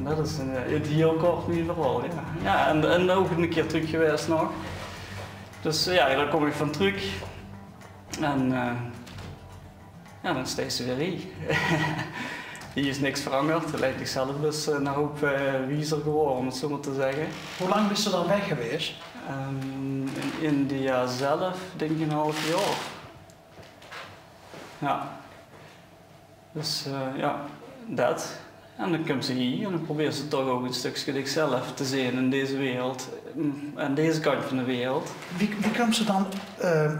dat is het heel kort in ieder geval, ja. Ja, en ook een keer terug geweest nog. Dus ja, dan kom ik van terug. En ja, dan steeds weer hier. Hier is niks veranderd. Het lijkt zichzelf dus een hoop wiezer geworden, om het zo maar te zeggen. Hoe lang ben je dan weg geweest? In India zelf denk ik een half jaar. Ja. Dus ja, dat. En dan komt ze hier en dan probeert ze toch ook een stukje zichzelf te zien in deze wereld. Aan deze kant van de wereld. Wie kwam ze dan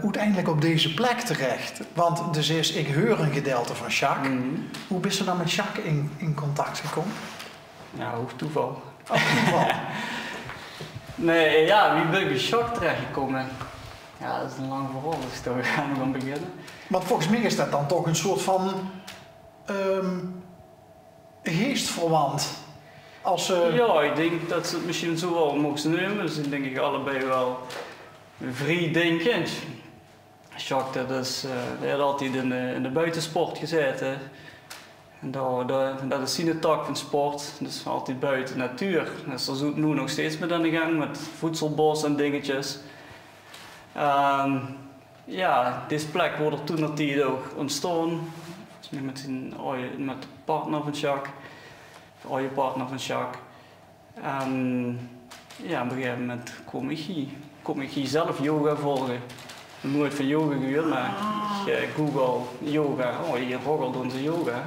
uiteindelijk op deze plek terecht? Want dus eerst, ik hoor een gedeelte van Jacques. Hoe ben je dan met Jacques in contact gekomen? Ja, hoe toeval. Oh, toeval. Nee, ja, wie ben ik bij Jacques terechtgekomen? Ja, dat is een lang verhaal, dus daar gaan we dan beginnen. Want volgens mij is dat dan toch een soort van geestverwant. Ja, ik denk dat ze het misschien zo wel mogen nemen. Dus dan denk ik allebei wel vrij denkend. Jacques, die had altijd in de buitensport gezeten. En dat is zijn tak van sport. Dus altijd buiten natuur. Dus dat is nu nog steeds met aan de gang met voedselbos en dingetjes. Ja, deze plek wordt er toen natuurlijk ook ontstaan. Met de partner van Jacques. De oude partner van Jacques. En ja, op een gegeven moment kom ik hier zelf yoga volgen. Nooit van yoga gehuurd, maar Google yoga. Oh, hier Rogel doen ze yoga.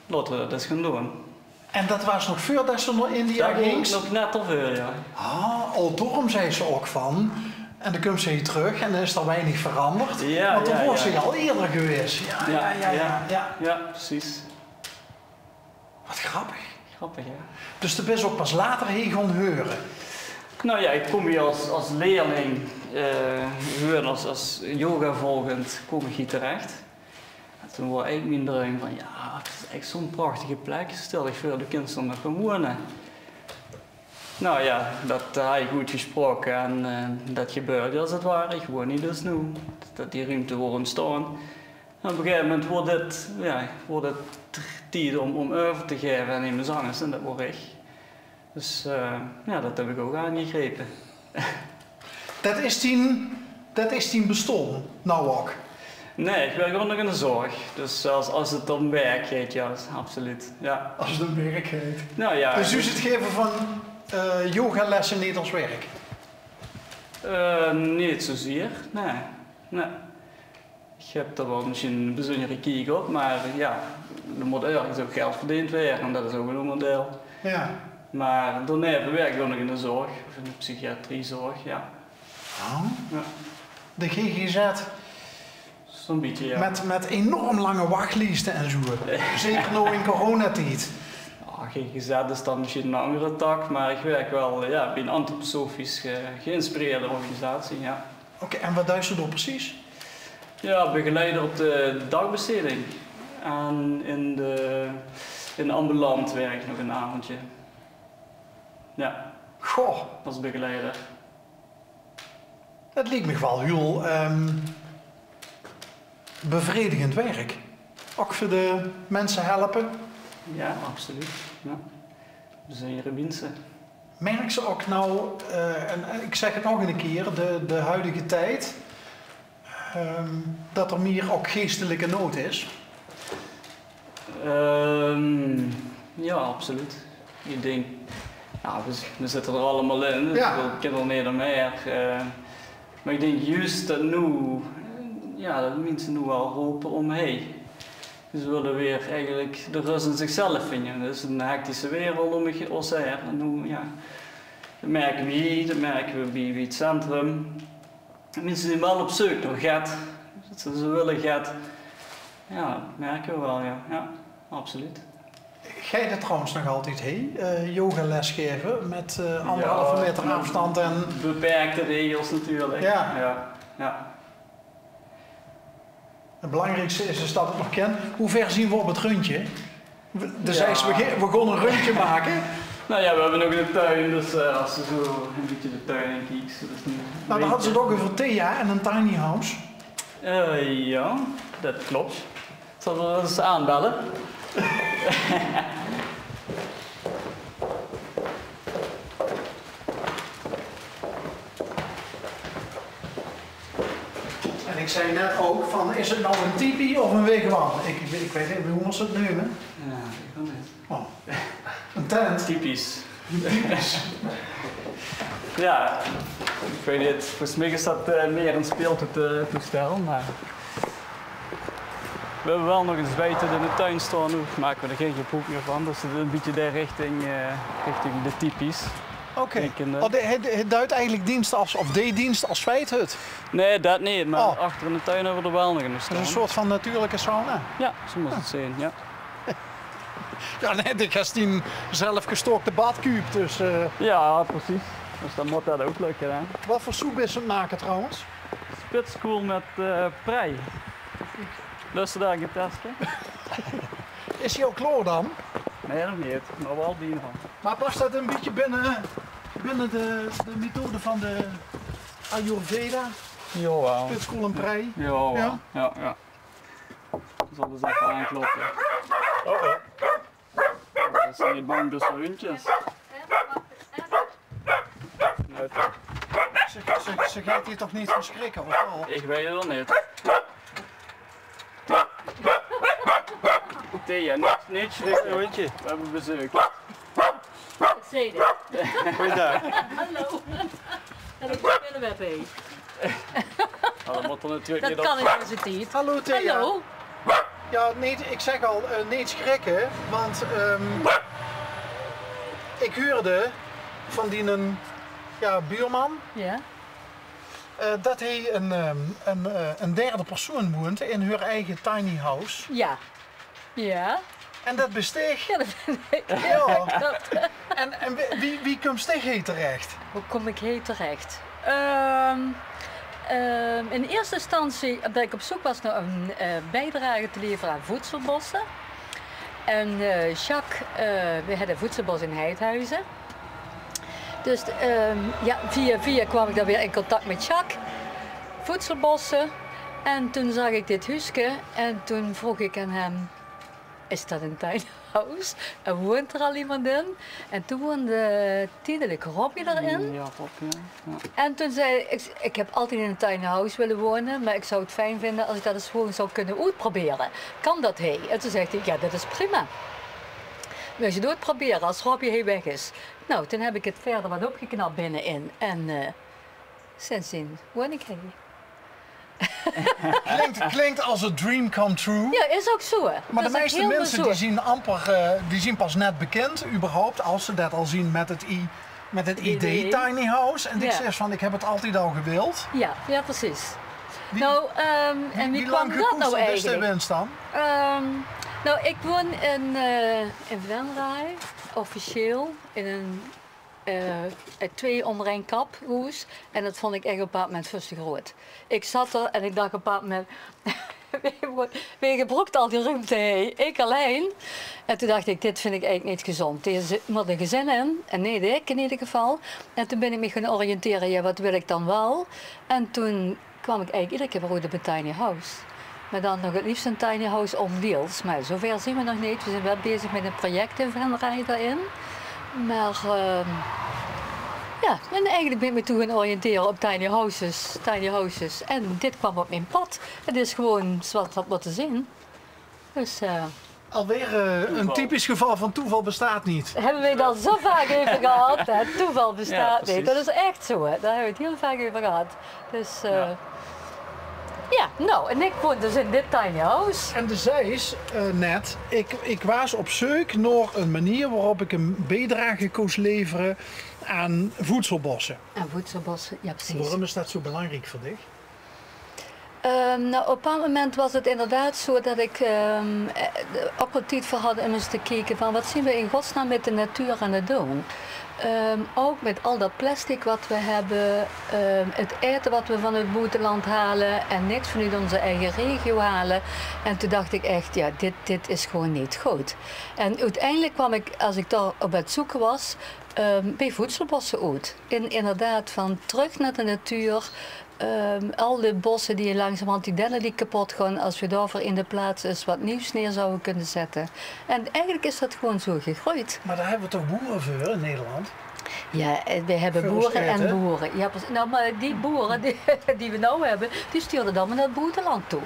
Laten we dat eens gaan doen. En dat was nog voordat ze naar India ging? Nog net al veel, ja. Al daarom zei ze ook van. En dan komt ze hier terug en dan is er weinig veranderd. Ja, want dan was ze al eerder geweest. Ja, precies. Wat grappig. Grappig, ja. Dus de best ook pas later hier gaan horen. Nou ja, ik kom hier als leerling, als yoga volgend, kom ik hier terecht. En toen was ik mijn droom van, ja, het is echt zo'n prachtige plek. Stel je voor, de kinderen nog gaan wonen. Nou ja, dat heb ik goed gesproken en dat gebeurde als het ware. Gewoon niet dus nu. Dat die ruimte wordt ontstaan. En op een gegeven moment wordt het tijd om over te geven aan mijn zangers en dat wordt ik. Dus ja, dat heb ik ook aangegrepen. Dat is tien bestaan, nou ook? Nee, ik ben gewoon nog in de zorg. Dus als het om werk gaat, ja, absoluut. Ja. Als het om werk gaat. Nou ja. Dus u het geven van yogalessen niet als werk? Niet zozeer, nee. Ik heb er wel misschien een bijzondere kijk op, maar ja, er moet ergens ook geld verdiend worden en dat is ook een onderdeel. Ja. Maar daarna werk ik ook nog in de zorg, of in de psychiatriezorg, ja. Oh. Ja. De GGZ? Zo'n beetje, ja. Met enorm lange wachtlijsten en zo. Zeker nu in coronatijd. GGZ is dan misschien een andere tak, maar ik werk wel bij een antroposofisch geïnspireerde organisatie, ja. Oké, en wat duist je door precies? Ja, begeleider op de dagbesteding. En in ambulant werk ik nog een avondje. Ja. Goh. Als begeleider. Het lijkt me wel heel bevredigend werk. Ook voor de mensen helpen. Ja, absoluut. Ja. Dus hier winsten. Merk ze ook nou, en ik zeg het nog een keer, de huidige tijd, dat er meer ook geestelijke nood is? Ja, absoluut. Ik denk, ja, we zitten er allemaal in, dus ja. Ik ken er meer dan meer. Maar ik denk juist dat nu, dat mensen nu wel roepen om hey. Ze willen weer eigenlijk de rust in zichzelf vinden. Het is een hectische wereld om ons heen. En nu, ja, dat merken we hier, dat merken we bij het centrum. Mensen zijn wel op zoek naar get. Ze willen get. Ja, dat merken we wel, ja, absoluut. Ga je dat trouwens nog altijd yogales geven met 1,5 meter afstand en... Beperkte regels natuurlijk. Ja. Het belangrijkste is dat het nog kent. Hoe ver zien we op het rondje? We gaan een rondje maken. Nou ja, we hebben nog een tuin, dus als ze zo een beetje de tuin in kijken. Nou, dan hadden ze het ook over Thea en een tiny house. Ja, dat klopt. Zullen we eens aanbellen? ik zei net ook van, is het nou een tipi of een wigwam? Ik weet niet, hoe was het noemen? Ja, ik weet niet. Oh. Een tent? Typisch. Typisch. Ja, ik weet niet. Volgens mij is dat meer een speeltoestel, maar... We hebben wel nog een buiten in de tuin staan, nu maken we er geen gebruik meer van. Dus het is een beetje de richting de typisch. Oké. Hij duidt eigenlijk dienst of deed dienst als feithut? Nee, dat niet, maar achter in de tuin hebben we er wel nog een staan. Dat is een soort van natuurlijke sauna? Ja, zo moet het zijn, ja. Ja, nee, ik heb die zelf gestookte badkuip, dus... Ja, precies. Dus dan moet dat ook lukken, hè. Wat voor soep is het maken trouwens? Spitskool met prei. Lust je daar testen? Is die al klaar dan? Nee, nog niet, maar wel die van. Maar past dat een beetje binnen de methode van de Ayurveda? Jawel. Spitskool en prei? Jawel. Ja? Ja, ja. Zal dus even aankloppen. Oh. Dat zijn niet bang dus voor hondjes. Ze gaat hier toch niet van schrikken, of wel? Ik weet het wel niet. Thea, niet schrikken hondje. We hebben bezoek. Zeden. Goeiedag. Hallo. En ik ben er weer bij. Dat moet er natuurlijk niet Dat op. kan ik dus het niet. Hallo Thea. Hallo. Ja, nee, ik zeg al, niet schrikken, want ik huurde van die buurman Ja. dat hij een derde persoon woont in haar eigen tiny house. Ja. Ja. En dat besteeg. Ja, dat ben ik. Ja. Klopt. En wie komt steeg hij terecht? Hoe kom ik hier terecht? In eerste instantie dat ik op zoek was naar een bijdrage te leveren aan voedselbossen. En Jacques, we hadden voedselbos in Heidhuizen. Dus via kwam ik dan weer in contact met Jacques. Voedselbossen. En toen zag ik dit huisje en toen vroeg ik aan hem, is dat een tiny house? En woont er al iemand in? En toen woonde tijdelijk Robbie erin. Ja, Rob, ja. En toen zei ik heb altijd in een tiny house willen wonen, maar ik zou het fijn vinden als ik dat eens gewoon zou kunnen uitproberen. Kan dat hij? En toen zegt hij, ja, dat is prima. Wil je het uitproberen als Robbie hier weg is? Nou, toen heb ik het verder wat opgeknapt binnenin. En sindsdien woon ik hier. Klinkt als een dream come true. Ja, is ook zo. Maar Dat de is meeste ook heel mensen zo. die zien pas net bekend, überhaupt, als ze dat al zien met het idee tiny house. En ik Ja. zeg van, ik heb het altijd al gewild. Ja, precies. Wie- Nou, en wie kwam lang dat nou gekoesterd is de eigenlijk? winst dan? Nou, ik woon in Venray, officieel, in een 2 onder 1 kap hoes. En dat vond ik echt op een bepaald moment veel te groot. Ik zat er en ik dacht op een bepaald moment, wie gebruikt al die ruimte heen? Ik alleen. En toen dacht ik, dit vind ik eigenlijk niet gezond. Er moet een gezin in, en nee, ik in ieder geval. En toen ben ik me gaan oriënteren, ja, wat wil ik dan wel? En toen kwam ik eigenlijk iedere keer weer op een tiny house. Maar dan nog het liefst een tiny house om deels. Maar zover zien we nog niet. We zijn wel bezig met een project in Venray daarin. Maar en eigenlijk ben ik me toe gaan oriënteren op tiny houses. En dit kwam op mijn pad. Het is gewoon zoals dat moeten zien. Dus Alweer een typisch geval van toeval bestaat niet. hebben we dat zo vaak over gehad. Hè? Toeval bestaat precies. niet. Dat is echt zo. Hè? Daar hebben we het heel vaak over gehad. Dus nou, en ik woon dus in dit tiny house. En de zeis net, ik was op zoek naar een manier waarop ik een bijdrage kon leveren aan voedselbossen. En voedselbossen, ja precies. Waarom is dat zo belangrijk voor dich? Nou, op een bepaald moment was het inderdaad zo dat ik ook wat tijd voor had om eens te kijken van wat zien we in godsnaam met de natuur aan het doen. Ook met al dat plastic wat we hebben, het eten wat we van het buitenland halen en niks vanuit onze eigen regio halen. En toen dacht ik echt, ja, dit is gewoon niet goed. En uiteindelijk kwam ik, als ik daar op het zoeken was, bij voedselbossen uit. Inderdaad, van terug naar de natuur. Al de bossen die langzamerhand die dennen die kapot gaan, als we daarvoor in de plaats eens wat nieuws neer zouden kunnen zetten. En eigenlijk is dat gewoon zo gegroeid. Maar daar hebben we toch boeren voor in Nederland? Ja, we hebben Veel boeren strijd, hè? en boeren. Ja, nou, maar die boeren die we nou hebben, die sturen dan maar naar het buitenland toe.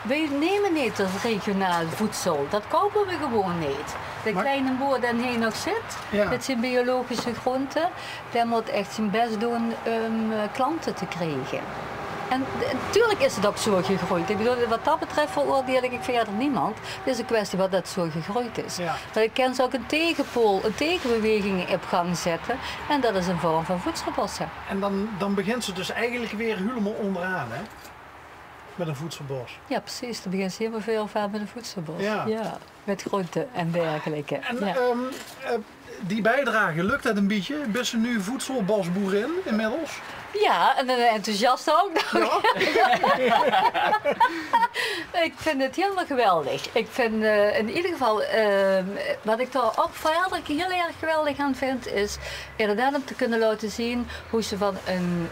Wij nemen niet het regionaal voedsel, dat kopen we gewoon niet. De Maar- kleine boer die hier nog zit, Ja. met zijn biologische groenten, die moet echt zijn best doen om klanten te krijgen. En natuurlijk is het ook zo gegroeid. Ik bedoel, wat dat betreft veroordeel ik verder niemand. Het is een kwestie wat dat zo gegroeid is. Ja. Maar ik kan ze ook een tegenpool, een tegenbeweging op gang zetten. En dat is een vorm van voedselbossen. En dan begint ze dus eigenlijk weer helemaal onderaan, hè? Met een voedselbos. Ja, precies. Dan begint ze helemaal veel van met een voedselbos. Ja. Met groenten en dergelijke. En Ja. die bijdrage, lukt dat een beetje? Ben je nu voedselbosboerin inmiddels? Ja, en enthousiast ook nog. Ik vind het helemaal geweldig. Ik vind in ieder geval, wat ik daar ook verder heel erg geweldig aan vind, is inderdaad om te kunnen laten zien hoe ze van een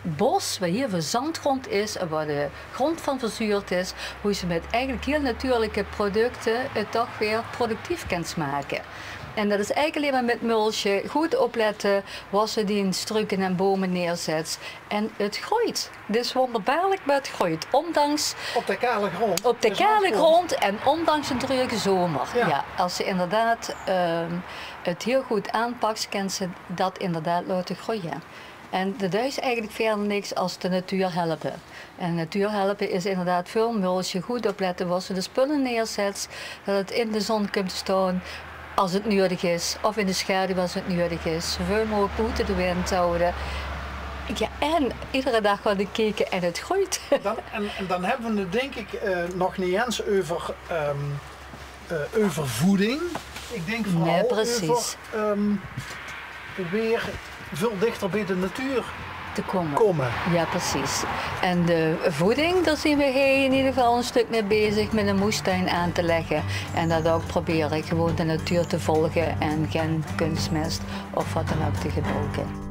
bos, waar hier veel zandgrond is en waar de grond van verzuurd is, hoe ze met eigenlijk heel natuurlijke producten het toch weer productief kan maken. En dat is eigenlijk alleen maar met mulchen, goed opletten, wassen die in struiken en bomen neerzet. En het groeit. Het is wonderbaarlijk, maar het groeit. Ondanks Op de kale grond. op de Is kale hard grond en ondanks een drukke zomer. Ja. Ja. Als ze inderdaad het heel goed aanpakt, kan ze dat inderdaad laten groeien. En dat is eigenlijk verder niks als de natuur helpen. En natuur helpen is inderdaad veel mulchen, goed opletten, wassen de spullen neerzet, dat het in de zon komt te staan als het nodig is, of in de schaduw als het nodig is. Zoveel mogelijk buiten de wind houden. Ja, en iedere dag wat ik kijken en het groeit. En dan hebben we het denk ik nog niet eens over voeding. Ik denk vooral Nee, precies. over weer veel dichter bij de natuur Te komen. komen. Ja, precies. En de voeding, daar zijn we hier in ieder geval een stuk mee bezig met een moestuin aan te leggen. En dat ook proberen gewoon de natuur te volgen en geen kunstmest of wat dan ook te gebruiken.